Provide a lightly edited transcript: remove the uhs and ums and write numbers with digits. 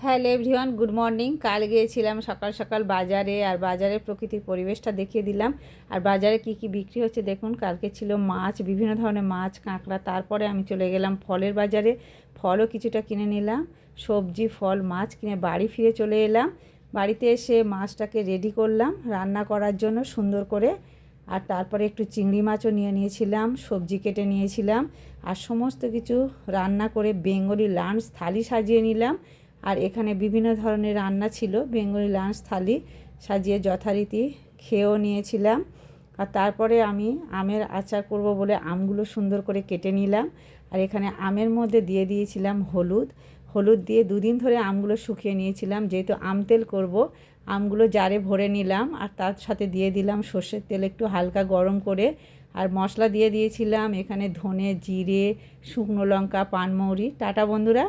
Hello everyone, good morning. কাল গিয়েছিলাম সকাল সকাল বাজারে, আর বাজারে প্রকৃতির পরিবেশটা দেখিয়ে দিলাম। আর বাজারে কি কি বিক্রি হচ্ছে দেখুন। কালকে ছিল মাছ, বিভিন্ন ধরনের মাছ, কাঁকড়া। তারপরে আমি চলে গেলাম ফলের বাজারে, ফলও কিছুটা কিনে নিলাম। সবজি, ফল, মাছ কিনে বাড়ি ফিরে চলে এলাম। বাড়িতে এসে মাছটাকে রেডি করলাম রান্না করার জন্য সুন্দর করে। আর তারপরে একটু চিংড়ি মাছও নিয়ে নিয়েছিলাম, সবজি কেটে নিয়েছিলাম। আর সমস্ত কিছু রান্না করে বেঙ্গলি লাঞ্চ থালি সাজিয়ে নিলাম। আর এখানে বিভিন্ন ধরনের রান্না ছিল, বেঙ্গলি লাঞ্চ থালি সাজিয়ে যথারীতি খেয়েও নিয়েছিলাম। আর তারপরে আমি আমের আচার করব বলে আমগুলো সুন্দর করে কেটে নিলাম। আর এখানে আমের মধ্যে দিয়ে দিয়েছিলাম হলুদ। হলুদ দিয়ে দুদিন ধরে আমগুলো শুকিয়ে নিয়েছিলাম, যেহেতু আম তেল করব। আমগুলো জারে ভরে নিলাম, আর তার সাথে দিয়ে দিলাম সর্ষের তেল একটু হালকা গরম করে। আর মশলা দিয়ে দিয়েছিলাম এখানে ধনে, জিরে, শুকনো লঙ্কা, পানমৌরি। টাটা বন্ধুরা।